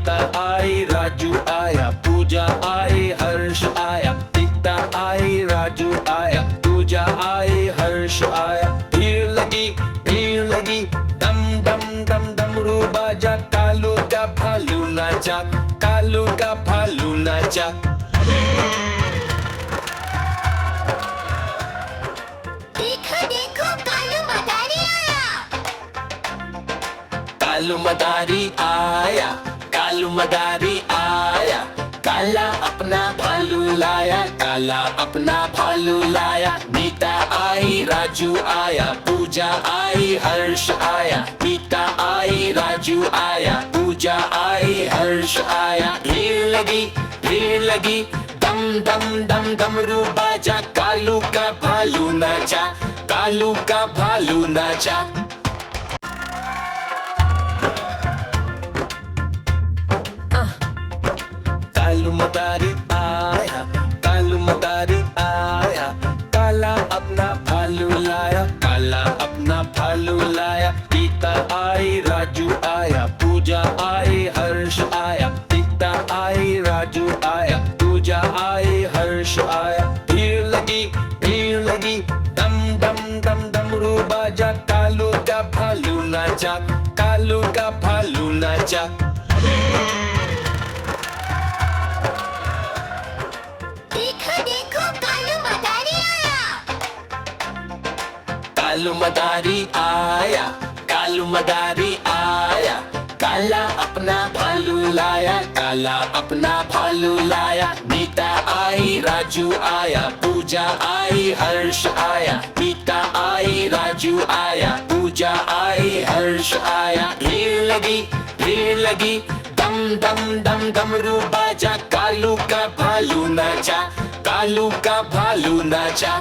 गीता आई, राजू आया, पूजा आई, हर्ष आया। गीता आई, राजू आया, पूजा आई, हर्ष आया। भीड़ लगी, दम दम दम डमरू बाजा, कालू का भालू नाचा, कालू का भालू नाचा। देखो देखो कालू मदारी आया। कालू मदारी आया, कालू मदारी आया। काला अपना भालू लाया, काला अपना भालू लाया। गीता आई, राजू आया, पूजा आई, हर्ष आया। गीता आई, राजू आया, पूजा आई, हर्ष आया। भीड़ लगी, दम दम दम डमरू बाजा, कालू का भालू नाचा, कालू का भालू नाचा। कालू मदारी आया, कालू मदारी आया। काला अपना भालू लाया, काला अपना भालू लाया। गीता आई, राजू आया, पूजा आई, हर्ष आया। गीता आई, राजू आया, पूजा आई, हर्ष आया। भीड़ लगी, दम दम दम डमरू बाजा, कालू का भालू नाचा, कालू का भालू नाचा। देखो देखो कालू मदारी आया। कालू मदारी आया, कालू मदारी आया। काला अपना भालू लाया, काला अपना भालू लाया। गीता आई, राजू आया, पूजा आई, हर्ष आया। गीता आई, राजू आया, पूजा आई, हर्ष आया। भीड़ लगी, दम दम दम डमरू बाजा, कालू का भालू नाचा, कालू का भालू नाचा।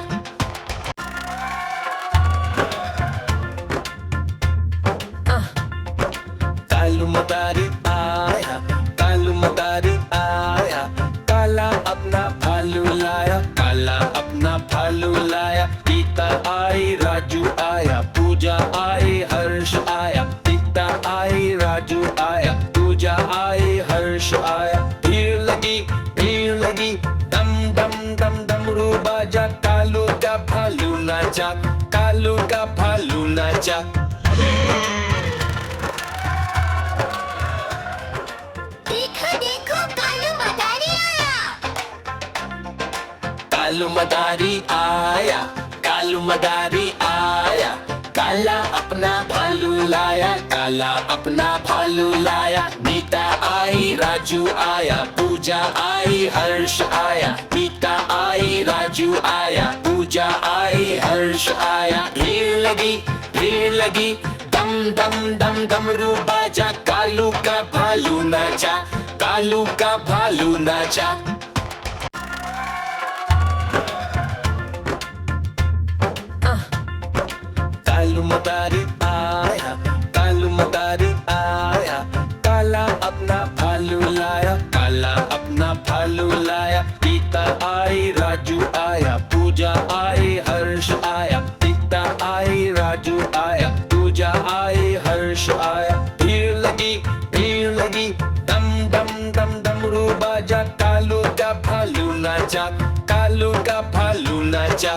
कालू मदारी आया, कालू मदारी आया। काला अपना भालू लाया, काला अपना भालू लाया। गीता आई, राजू आया, पूजा आई, हर्ष आया। गीता आई, राजू आया, पूजा आई, हर्ष आया। भीड़ लगी, दम दम दम डमरू बाजा, कालू का भालू नाचा, कालू का भालू नाचा। देखो देखो कालू मदारी आया। कालू मदारी आया, कालू मदारी आया। काला अपना भालू लाया, काला अपना भालू लाया। गीता आई, राजू आया, पूजा आई, हर्ष आया। गीता आई, राजू आया, पूजा आई, हर्ष आया। भीड़ लगी, दम दम दम डमरू बाजा, कालू का भालू नाचा, कालू का भालू नाचा। कालू मदारी आया, कालू मदारी आया। काला अपना भालू लाया, काला अपना भालू लाया। गीता आई, राजू आया, पूजा आई, हर्ष आया। गीता आई, राजू आया, पूजा आई, हर्ष आया। भीड़ लगी, दम दम दम डमरू बाजा, कालू का भालू नाचा, कालू का भालू नाचा।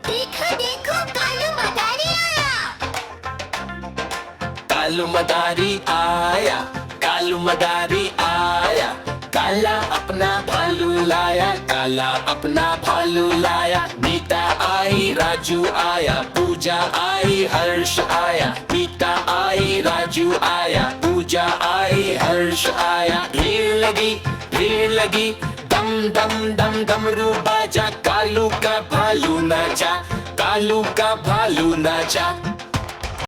देखो देखो कालू मदारी आया। कालू मदारी आया, कालू मदारी आया। काला अपना भालू लाया, काला अपना भालू लाया। गीता आई, राजू आया, पूजा आई, हर्ष आया। गीता आई, राजू आया, पूजा आई, हर्ष आया। भीड़ लगी, दम दम दम डमरू बाजा, कालू का भालू नाचा, कालू का भालू नाचा।